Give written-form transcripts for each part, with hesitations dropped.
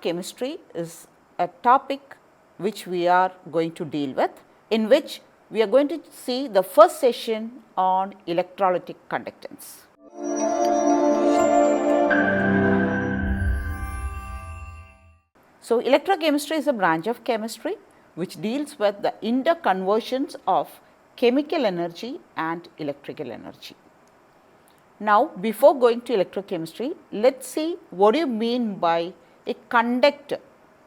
electrochemistry is a topic which we are going to deal with, in which we are going to see the first session on electrolytic conductance. So, electrochemistry is a branch of chemistry which deals with the interconversions of chemical energy and electrical energy. Now, before going to electrochemistry, let us see what do you mean by a conductor,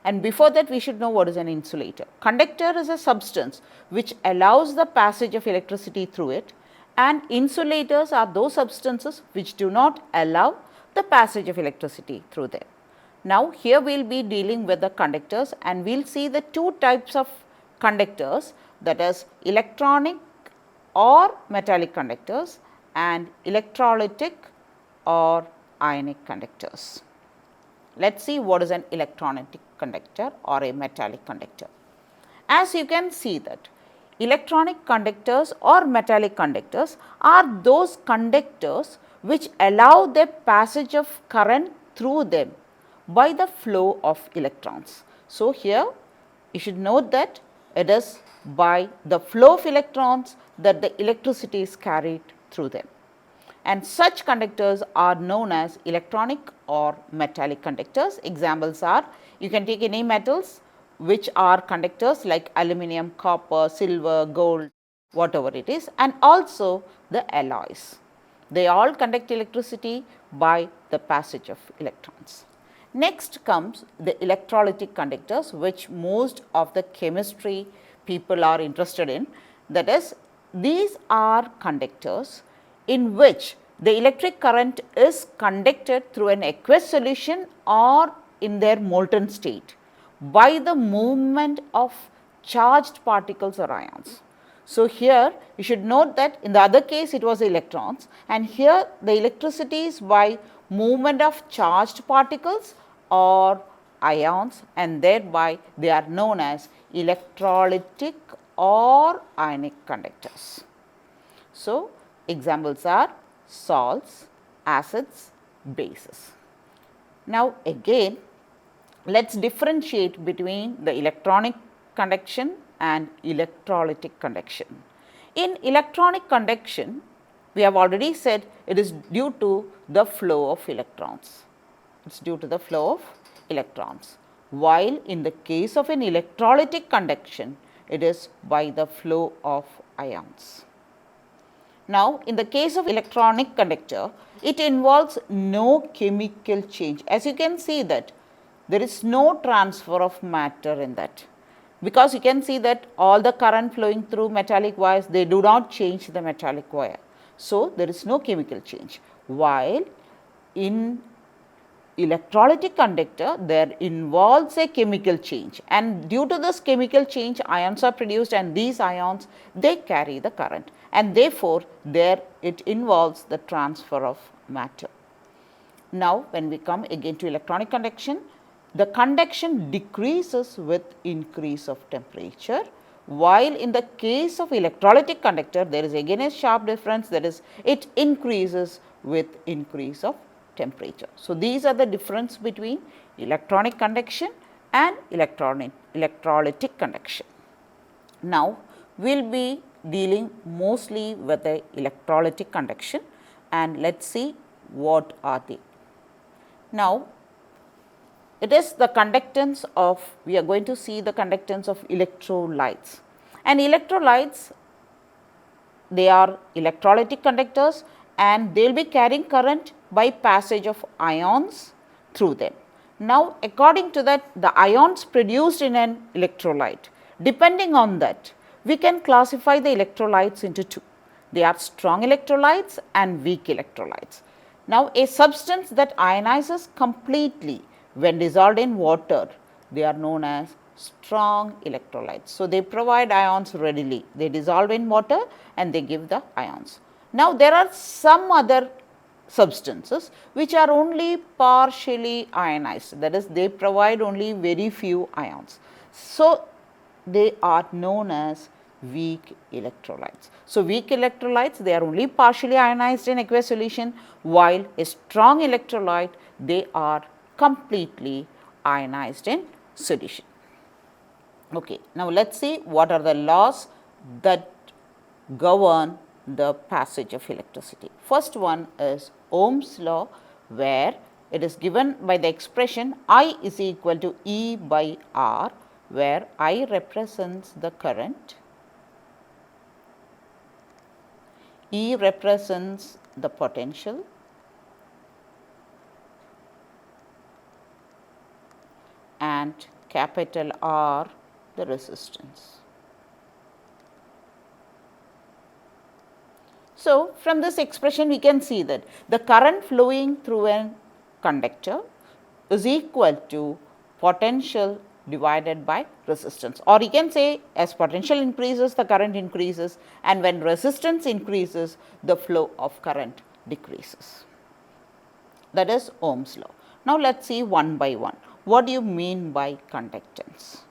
and before that we should know what is an insulator. Conductor is a substance which allows the passage of electricity through it, and insulators are those substances which do not allow the passage of electricity through them. Now, here we will be dealing with the conductors, and we will see the two types of conductors, that is electronic or metallic conductors and electrolytic or ionic conductors. Let us see what is an electronic conductor or a metallic conductor. As you can see that electronic conductors or metallic conductors are those conductors which allow the passage of current through them by the flow of electrons. So, here you should note that it is by the flow of electrons that the electricity is carried through them, and such conductors are known as electronic or metallic conductors. Examples are, you can take any metals which are conductors like aluminum, copper, silver, gold, whatever it is, and also the alloys. They all conduct electricity by the passage of electrons. Next comes the electrolytic conductors, which most of the chemistry people are interested in. That is, these are conductors in which the electric current is conducted through an aqueous solution or in their molten state by the movement of charged particles or ions. So, here you should note that in the other case it was electrons, and here the electricity is by movement of charged particles or ions, and thereby they are known as electrolytic or ionic conductors. So, examples are salts, acids, bases. Now, again let us differentiate between the electronic conduction and electrolytic conduction. In electronic conduction, we have already said it is due to the flow of electrons. It is due to the flow of electrons, while in the case of an electrolytic conduction, it is by the flow of ions. Now, in the case of electronic conductor, it involves no chemical change. As you can see that there is no transfer of matter in that, because you can see that all the current flowing through metallic wires, they do not change the metallic wire. So, there is no chemical change, while in electrolytic conductor there involves a chemical change, and due to this chemical change ions are produced, and these ions they carry the current, and therefore there it involves the transfer of matter. Now, when we come again to electronic conduction, the conduction decreases with increase of temperature, while in the case of electrolytic conductor there is again a sharp difference, that is it increases with increase of temperature. So, these are the difference between electronic conduction and electrolytic conduction. Now, we will be dealing mostly with the electrolytic conduction, and let us see what are they. Now, it is the conductance of, we are going to see the conductance of electrolytes, and electrolytes, they are electrolytic conductors, and they will be carrying current by passage of ions through them. Now, according to that, the ions produced in an electrolyte, depending on that, we can classify the electrolytes into two. They are strong electrolytes and weak electrolytes. Now, a substance that ionizes completely when dissolved in water, they are known as strong electrolytes. So, they provide ions readily, they dissolve in water and they give the ions. Now, there are some other substances which are only partially ionized, that is they provide only very few ions. So, they are known as weak electrolytes. So, weak electrolytes, they are only partially ionized in aqueous solution, while a strong electrolyte, they are completely ionized in solution. Okay. Now, let us see what are the laws that govern the passage of electricity. First one is Ohm's law, where it is given by the expression I is equal to E by R, where I represents the current, E represents the potential, and capital R the resistance. So, from this expression we can see that the current flowing through a conductor is equal to potential divided by resistance, or you can say as potential increases the current increases, and when resistance increases the flow of current decreases. That is Ohm's law. Now, let us see one by one. What do you mean by conductance?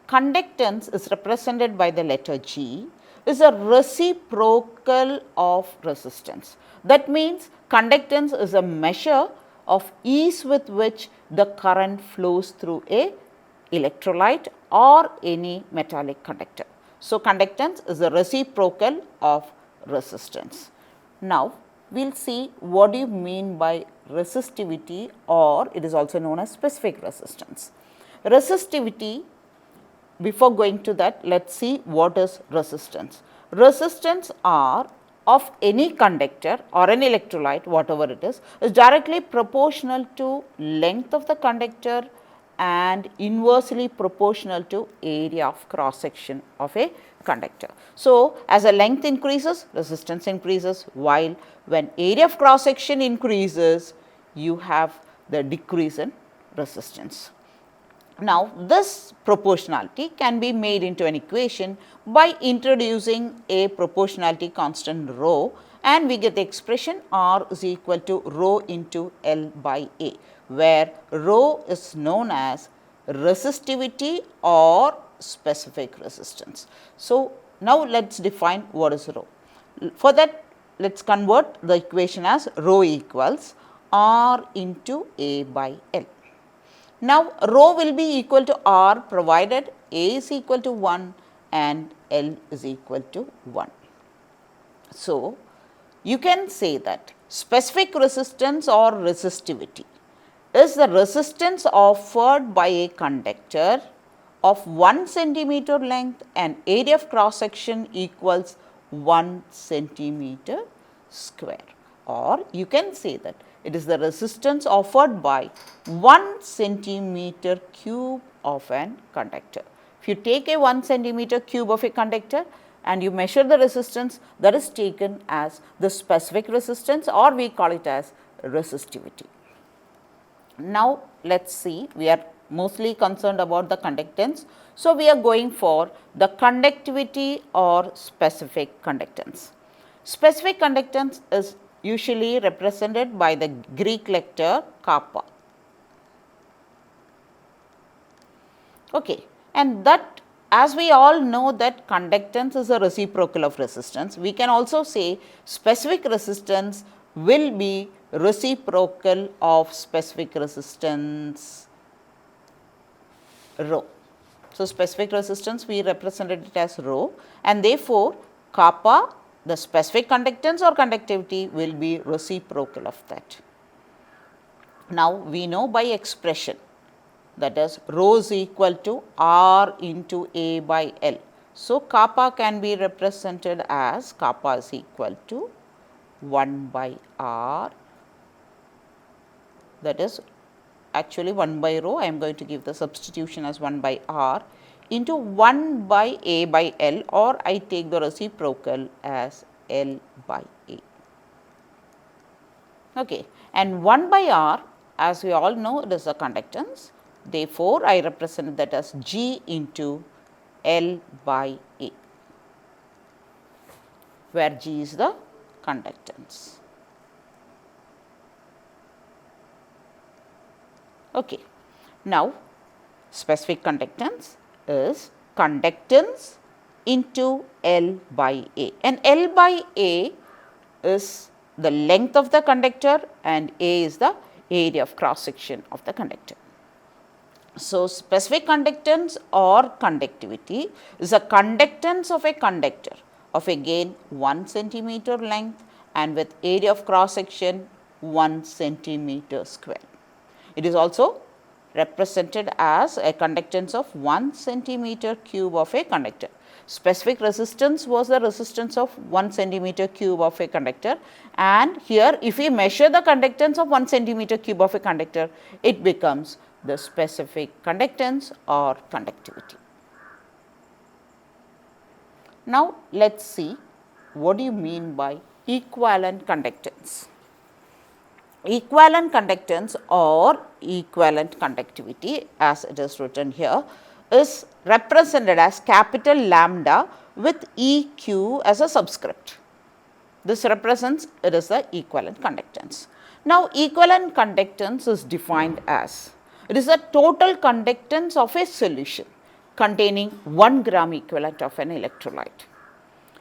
Conductance is represented by the letter G, is a reciprocal of resistance. That means conductance is a measure of ease with which the current flows through a electrolyte or any metallic conductor. So, conductance is a reciprocal of resistance. Now, we will see what do you mean by resistivity, or it is also known as specific resistance. Resistivity, before going to that, let us see what is resistance. Resistance are of any conductor or an electrolyte, whatever it is directly proportional to length of the conductor and inversely proportional to area of cross section of a conductor. So, as the length increases, resistance increases, while when area of cross section increases, you have the decrease in resistance. Now, this proportionality can be made into an equation by introducing a proportionality constant rho, and we get the expression R is equal to rho into L by A, where rho is known as resistivity or specific resistance. So, now let us define what is rho. For that, let us convert the equation as rho equals R into A by L. Now, rho will be equal to R provided A is equal to 1 and L is equal to 1. So, you can say that specific resistance or resistivity is the resistance offered by a conductor of 1 centimeter length and area of cross section equals 1 centimeter square, or you can say that it is the resistance offered by 1 centimeter cube of an conductor. If you take a 1 centimeter cube of a conductor and you measure the resistance, that is taken as the specific resistance, or we call it as resistivity. Now, let us see, we are mostly concerned about the conductance. So, we are going for the conductivity or specific conductance. Specific conductance is usually represented by the Greek letter kappa. Okay. And that, as we all know that conductance is a reciprocal of resistance, we can also say specific resistance will be reciprocal of specific resistance rho. So, specific resistance we represented it as rho, and therefore, kappa, the specific conductance or conductivity, will be reciprocal of that. Now, we know by expression, that is rho is equal to R into A by L. So, kappa can be represented as kappa is equal to 1 by R, that is actually 1 by rho. I am going to give the substitution as 1 by R into 1 by A by L, or I take the reciprocal as L by A. Okay. And 1 by R, as we all know, it is a conductance. Therefore, I represent that as G into L by A, where G is the conductance. Okay. Now, specific conductance is conductance into L by A, and L by A is the length of the conductor and A is the area of cross section of the conductor. So, specific conductance or conductivity is a conductance of a conductor of again 1 centimeter length and with area of cross section 1 centimeter square. It is also represented as a conductance of 1 centimeter cube of a conductor. Specific resistance was the resistance of 1 centimeter cube of a conductor, and here if we measure the conductance of 1 centimeter cube of a conductor, it becomes the specific conductance or conductivity. Now, let us see what do you mean by equivalent conductance. Equivalent conductance or equivalent conductivity, as it is written here, is represented as capital lambda with EQ as a subscript. This represents it is the equivalent conductance. Now, equivalent conductance is defined as it is the total conductance of a solution containing 1 gram equivalent of an electrolyte.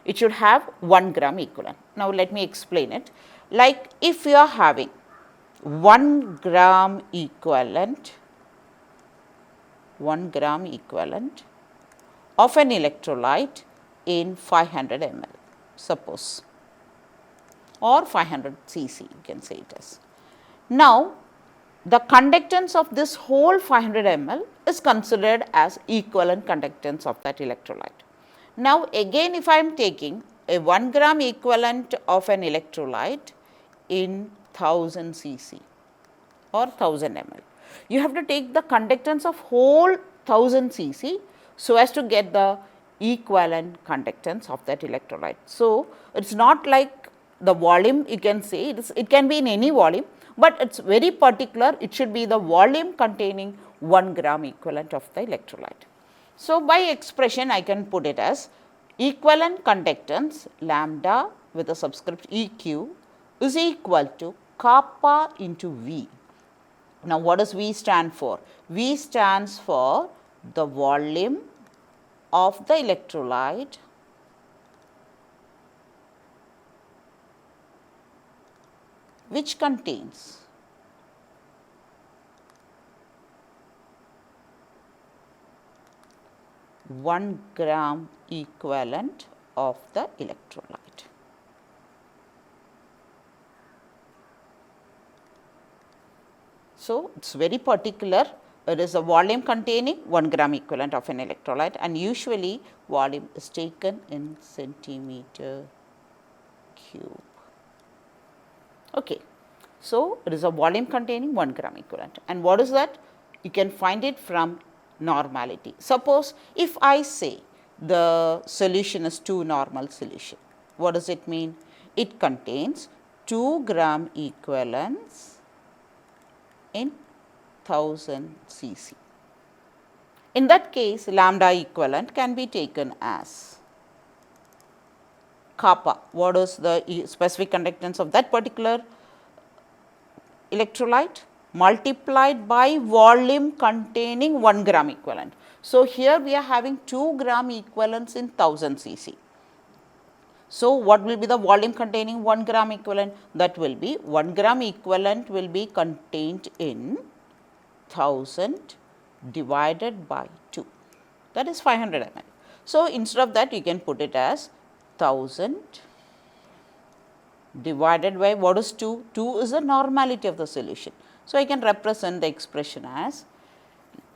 It should have 1 gram equivalent. Now, let me explain it. Like if you are having 1 gram equivalent of an electrolyte in 500 ml, suppose, or 500 cc, you can say it as. Now, the conductance of this whole 500 ml is considered as equivalent conductance of that electrolyte. Now, again if I am taking a 1 gram equivalent of an electrolyte in 1000 cc or 1000 ml, you have to take the conductance of whole 1000 cc so as to get the equivalent conductance of that electrolyte. So, it is not like the volume, you can say it can be in any volume, but it is very particular, it should be the volume containing 1 gram equivalent of the electrolyte. So, by expression I can put it as equivalent conductance lambda with a subscript EQ is equal to kappa into V. Now, what does V stand for? V stands for the volume of the electrolyte which contains one gram equivalent of the electrolyte. So, it is very particular, it is a volume containing 1 gram equivalent of an electrolyte, and usually volume is taken in centimeter cube. Okay. So, it is a volume containing 1 gram equivalent, and what is that? You can find it from normality. Suppose if I say the solution is 2 normal solution, what does it mean? It contains 2 gram equivalents in 1000 cc. In that case, lambda equivalent can be taken as kappa. What is the specific conductance of that particular electrolyte multiplied by volume containing 1 gram equivalent. So, here we are having 2 gram equivalents in 1000 cc. So, what will be the volume containing 1 gram equivalent? That will be 1 gram equivalent will be contained in 1000 divided by 2, that is 500 ml. So, instead of that you can put it as 1000 divided by what is 2? 2 is the normality of the solution. So, I can represent the expression as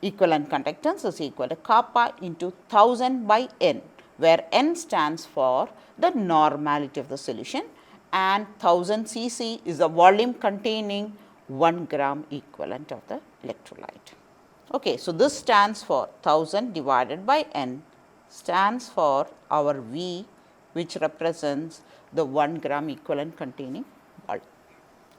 equivalent conductance is equal to kappa into 1000 by n, where n stands for the normality of the solution and 1000 cc is the volume containing 1 gram equivalent of the electrolyte. Okay, so, this stands for 1000 divided by n stands for our V, which represents the 1 gram equivalent containing volume.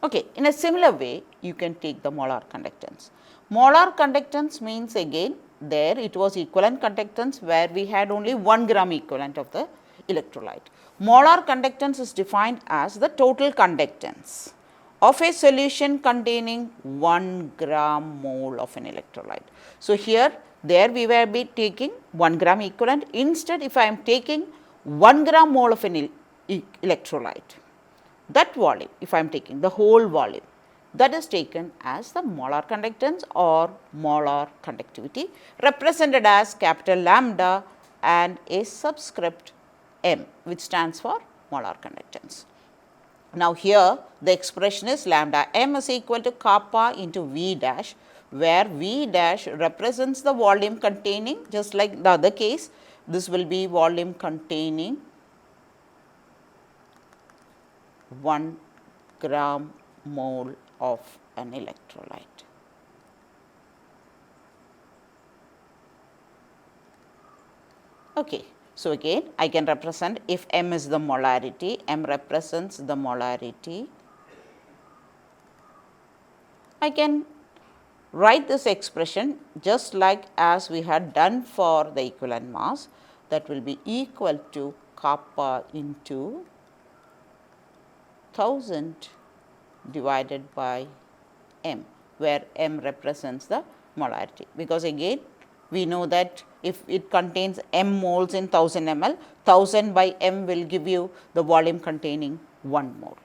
Okay, in a similar way you can take the molar conductance. Molar conductance means again there it was equivalent conductance where we had only 1 gram equivalent of the electrolyte. Molar conductance is defined as the total conductance of a solution containing 1 gram mole of an electrolyte. So, here there we will be taking 1 gram equivalent, instead if I am taking 1 gram mole of an electrolyte, that volume if I am taking the whole volume, that is taken as the molar conductance or molar conductivity, represented as capital lambda and a subscript m, which stands for molar conductance. Now, here the expression is lambda m is equal to kappa into V dash, where V dash represents the volume containing, just like the other case, this will be volume containing 1 gram mole of an electrolyte. Okay. So, again I can represent, if m is the molarity, m represents the molarity, I can write this expression just like as we had done for the equivalent mass, that will be equal to kappa into 1000 divided by m, where m represents the molarity, because again we know that if it contains m moles in 1000 ml, 1000 by m will give you the volume containing 1 mole.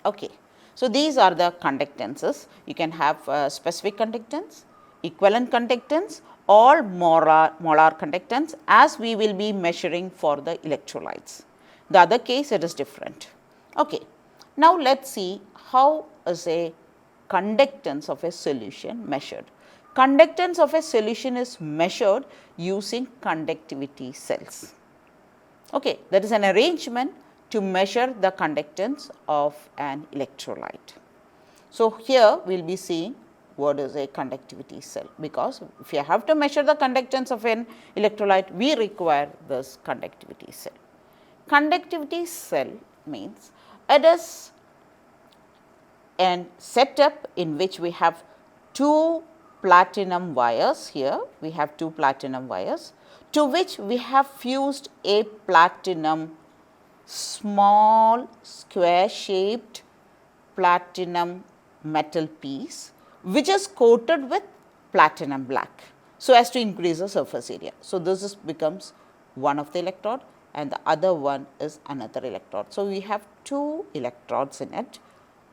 Okay. So, these are the conductances. You can have specific conductance, equivalent conductance, or molar conductance, as we will be measuring for the electrolytes. The other case it is different. Okay. Now, let us see how is a conductance of a solution measured. Conductance of a solution is measured using conductivity cells. Okay, that is an arrangement to measure the conductance of an electrolyte. So, here we will be seeing what is a conductivity cell, because if you have to measure the conductance of an electrolyte, we require this conductivity cell. Conductivity cell means it is a setup in which we have two platinum wires. Here we have two platinum wires, to which we have fused a platinum small square shaped platinum metal piece, which is coated with platinum black, so as to increase the surface area. So, this becomes one of the electrode and the other one is another electrode. So, we have two electrodes in it,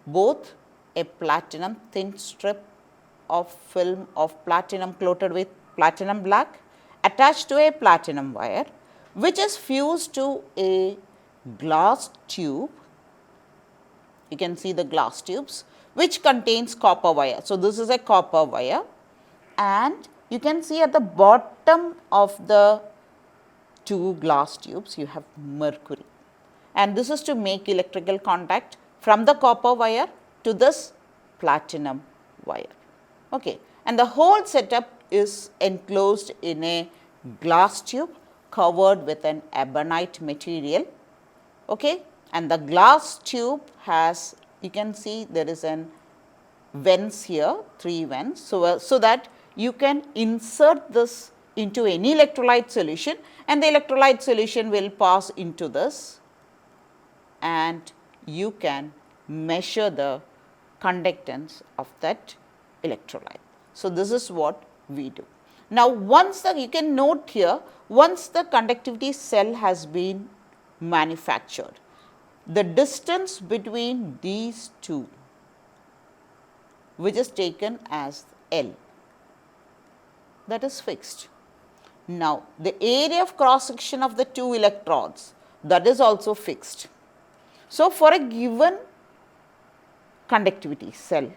both a platinum thin strip of film of platinum coated with platinum black attached to a platinum wire, which is fused to a glass tube. You can see the glass tubes, which contains copper wire. So, this is a copper wire, and you can see at the bottom of the two glass tubes you have mercury, and this is to make electrical contact from the copper wire to this platinum wire. Okay. And the whole setup is enclosed in a glass tube covered with an ebonite material. Okay. And the glass tube has, you can see there is an vents here, 3 vents. So that you can insert this into any electrolyte solution, and the electrolyte solution will pass into this, and you can measure the conductance of that electrolyte. So, this is what we do. Now, once you can note here, once the conductivity cell has been manufactured, the distance between these two, which is taken as L, that is fixed. Now, the area of cross section of the two electrodes, that is also fixed. So, for a given conductivity cell,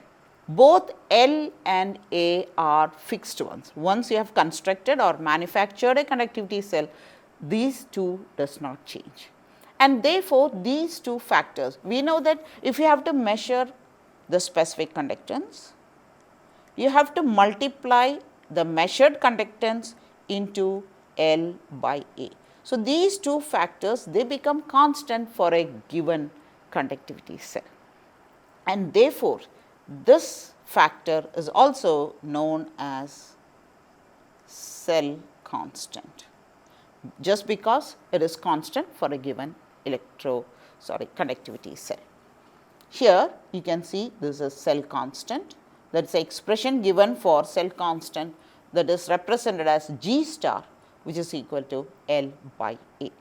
both L and A are fixed ones. Once you have constructed or manufactured a conductivity cell, these two does not change. And therefore, these two factors, we know that if you have to measure the specific conductance, you have to multiply the measured conductance into L by A. So, these two factors, they become constant for a given conductivity cell, and therefore, this factor is also known as cell constant, just because it is constant for a given conductivity cell. Here you can see this is cell constant, that is the expression given for cell constant, that is represented as G star, which is equal to L by A.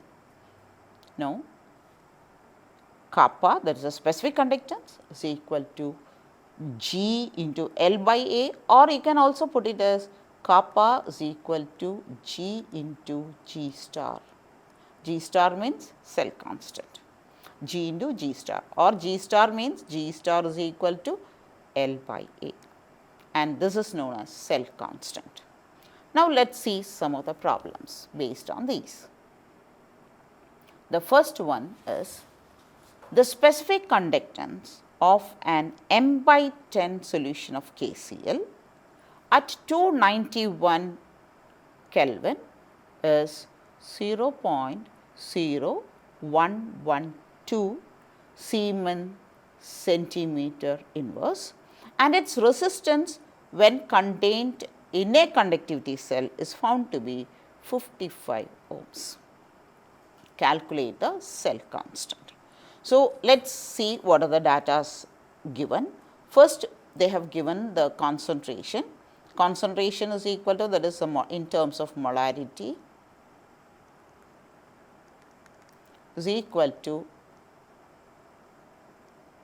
Now, kappa, that is a specific conductance, is equal to G into L by A, or you can also put it as kappa is equal to G into G star. G star means cell constant, G into G star, or G star means G star is equal to L by A, and this is known as cell constant. Now, let us see some of the problems based on these. The first one is the specific conductance of an m by 10 solution of KCl at 291 Kelvin is 0.0112 Siemens centimeter inverse, and its resistance when contained in a conductivity cell is found to be 55 ohms. Calculate the cell constant. So, let us see what are the data given. First, they have given the concentration. Concentration is equal to, that is in terms of molarity, is equal to,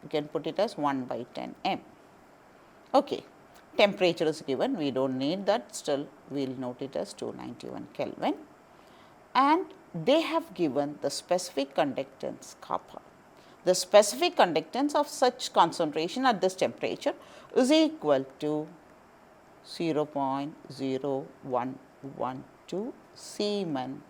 you can put it as 1 by 10 m. Okay. Temperature is given, we do not need that, still we will note it as 291 Kelvin, and they have given the specific conductance kappa. The specific conductance of such concentration at this temperature is equal to 0.0112 Siemens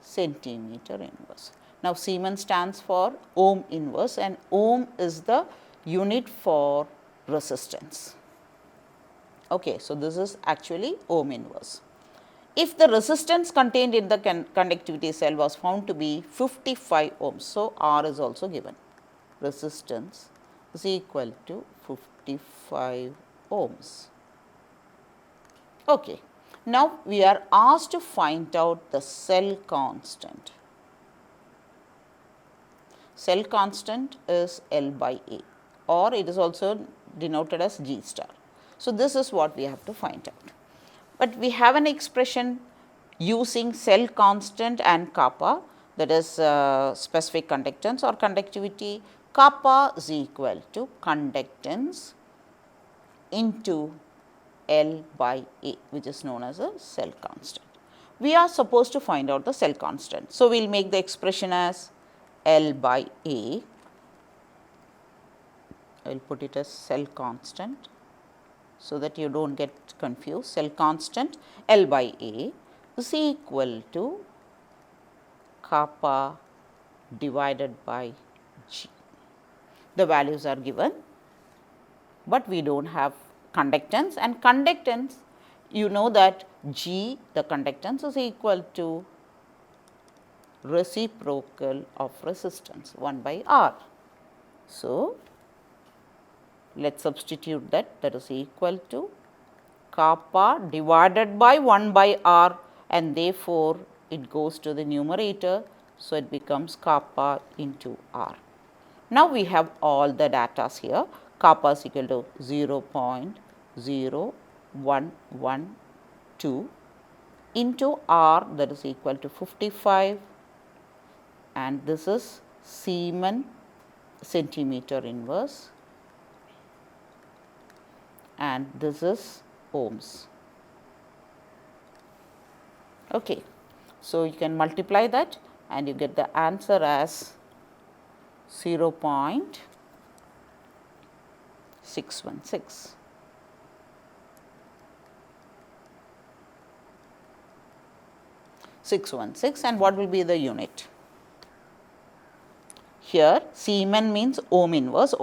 centimeter inverse. Now, Siemens stands for ohm inverse, and ohm is the unit for resistance. Okay, so this is actually ohm inverse. If the resistance contained in the conductivity cell was found to be 55 ohms, so R is also given. Resistance is equal to 55 ohms. Okay. Now, we are asked to find out the cell constant. Cell constant is L by A, or it is also denoted as G star. So, this is what we have to find out. But we have an expression using cell constant and kappa, that is specific conductance or conductivity. Kappa is equal to conductance into L by A, which is known as a cell constant. We are supposed to find out the cell constant. So, we will make the expression as L by A. I will put it as cell constant, so that you do not get confused. Cell constant L by A is equal to kappa divided by G. The values are given, but we do not have conductance, and conductance, you know that G, the conductance, is equal to reciprocal of resistance 1 by R. So, let us substitute that is equal to kappa divided by 1 by R, and therefore, it goes to the numerator. So, it becomes kappa into R. Now, we have all the data here. Kappa is equal to 0.0112 into R, that is equal to 55, and this is Siemens centimeter inverse, and this is ohms. Okay. So, you can multiply that and you get the answer as 0.616. And what will be the unit? Here Siemens means ohm inverse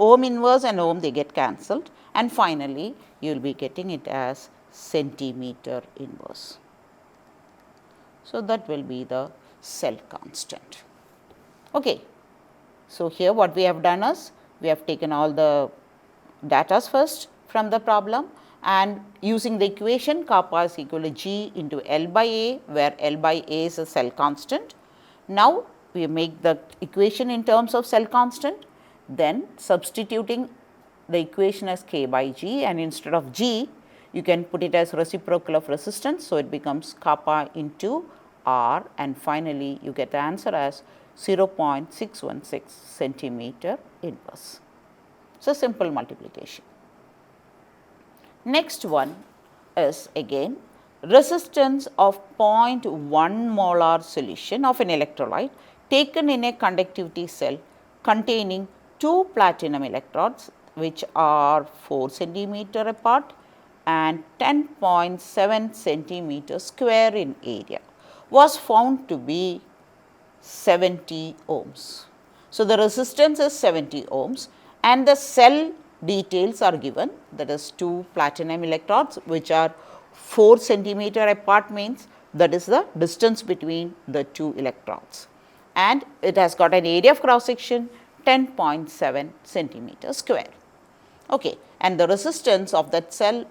and ohm they get cancelled, and finally you will be getting it as centimeter inverse. So, that will be the cell constant. Okay. So, here what we have done is we have taken all the data first from the problem, and using the equation kappa is equal to G into L by A, where L by A is a cell constant. Now, we make the equation in terms of cell constant, then substituting the equation as K by G, and instead of G you can put it as reciprocal of resistance. So, it becomes kappa into R, and finally, you get the answer as 0.616 centimeter inverse. So, simple multiplication. Next one is again resistance of 0.1 molar solution of an electrolyte taken in a conductivity cell containing 2 platinum electrodes which are 4 centimeter apart and 10.7 centimeter square in area was found to be 70 ohms. So, the resistance is 70 ohms and the cell details are given, that is 2 platinum electrodes which are 4 centimeter apart, means that is the distance between the 2 electrodes, and it has got an area of cross section 10.7 centimeter square. Okay. And the resistance of that cell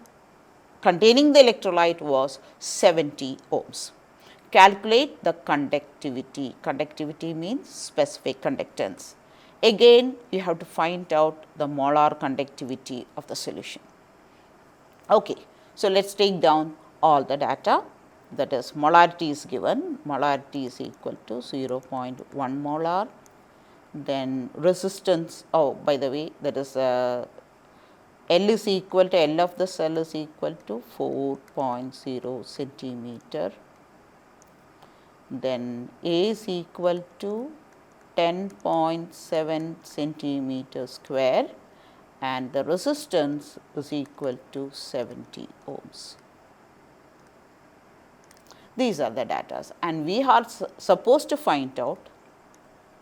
containing the electrolyte was 70 ohms. Calculate the conductivity. Conductivity means specific conductance. Again, you have to find out the molar conductivity of the solution. Okay. So, let us take down all the data, that is molarity is given, molarity is equal to 0.1 molar, then resistance, oh by the way, that is L is equal to, L of the cell is equal to 4.0 centimeter, then A is equal to 10.7 centimeter square and the resistance is equal to 70 ohms. These are the data and we are supposed to find out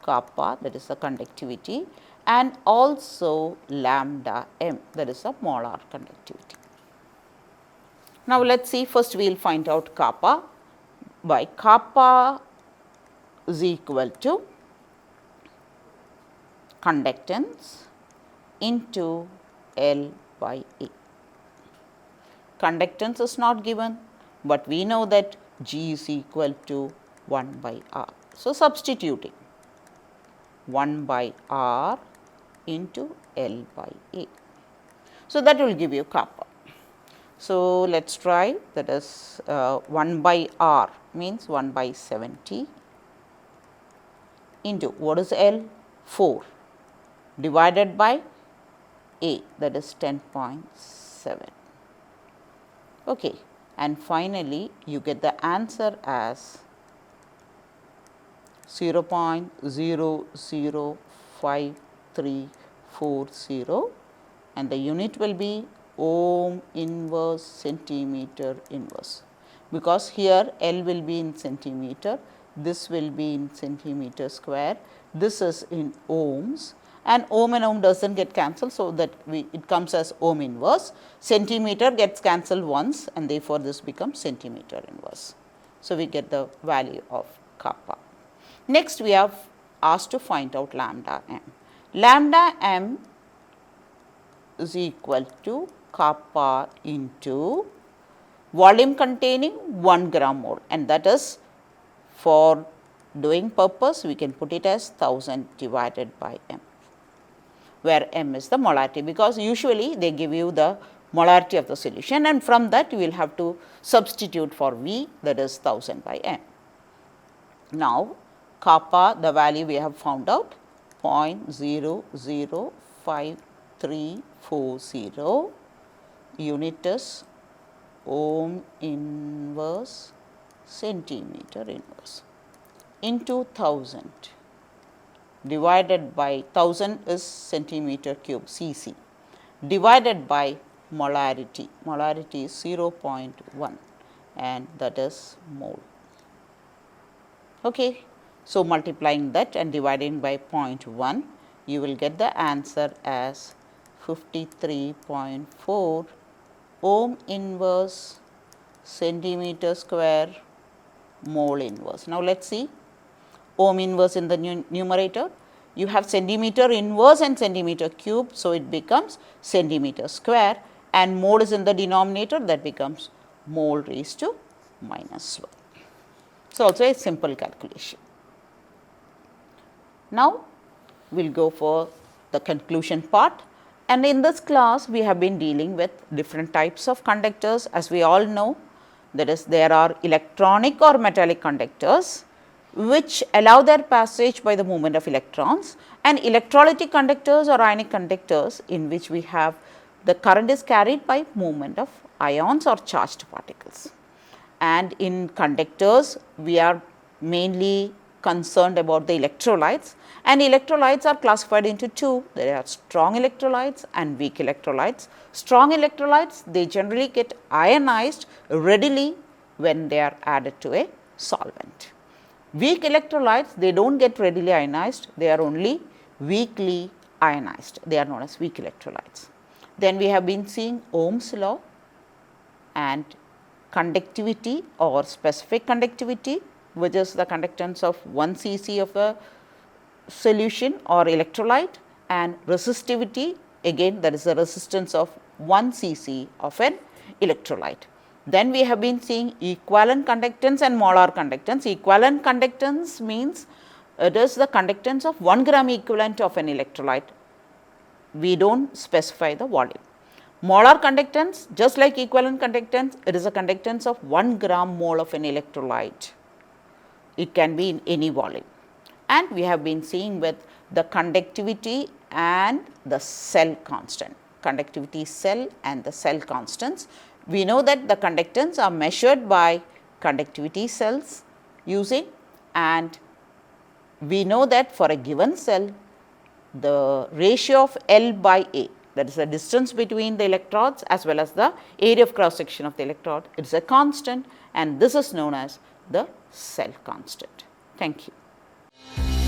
kappa, that is the conductivity, and also lambda m, that is the molar conductivity. Now, let us see, first we will find out kappa by kappa is equal to conductance into L by A. Conductance is not given, but we know that G is equal to 1 by R. So, substituting 1 by R into L by A. So, that will give you kappa. So, let us try, that is 1 by R means 1 by 70 into what is L? 4 divided by A, that is 10.7. Okay. And finally, you get the answer as 0.005340 and the unit will be ohm inverse centimeter inverse, because here L will be in centimeter, this will be in centimeter square, this is in ohms, and ohm and ohm does not get cancelled. So, that it comes as ohm inverse, centimeter gets cancelled once and therefore, this becomes centimeter inverse. So, we get the value of kappa. Next, we have asked to find out lambda m. Lambda m is equal to kappa into volume containing 1 gram mole, and that is for doing purpose we can put it as 1000 divided by m, where m is the molarity, because usually they give you the molarity of the solution and from that you will have to substitute for V, that is 1000 by m. Now, kappa, the value we have found out 0.005340, unit is ohm inverse centimeter inverse into 1000 divided by 1000 is centimeter cube CC divided by molarity. Molarity is 0.1 and that is mole. Okay. So, multiplying that and dividing by 0.1, you will get the answer as 53.4 ohm inverse centimeter square mole inverse. Now, let us see ohm inverse in the numerator. You have centimeter inverse and centimeter cube. So, it becomes centimeter square and mole is in the denominator, that becomes mole raised to minus 1. So, also a simple calculation. Now, we will go for the conclusion part, and in this class we have been dealing with different types of conductors. As we all know, that is, there are electronic or metallic conductors which allow their passage by the movement of electrons, and electrolytic conductors or ionic conductors in which we have the current is carried by movement of ions or charged particles. And in conductors, we are mainly concerned about the electrolytes, and electrolytes are classified into two. There are strong electrolytes and weak electrolytes. Strong electrolytes, they generally get ionized readily when they are added to a solvent. Weak electrolytes, they do not get readily ionized, they are only weakly ionized, they are known as weak electrolytes. Then we have been seeing Ohm's law and conductivity or specific conductivity, which is the conductance of 1 cc of a solution or electrolyte, and resistivity, again that is the resistance of 1 cc of an electrolyte. Then we have been seeing equivalent conductance and molar conductance. Equivalent conductance means it is the conductance of 1 gram equivalent of an electrolyte. We do not specify the volume. Molar conductance, just like equivalent conductance, it is a conductance of 1 gram mole of an electrolyte. It can be in any volume. And we have been seeing with the conductivity and the cell constant, conductivity cell and the cell constants. We know that the conductance are measured by conductivity cells using, and we know that for a given cell, the ratio of L by A, that is the distance between the electrodes as well as the area of cross section of the electrode, it is a constant, and this is known as the cell constant. Thank you.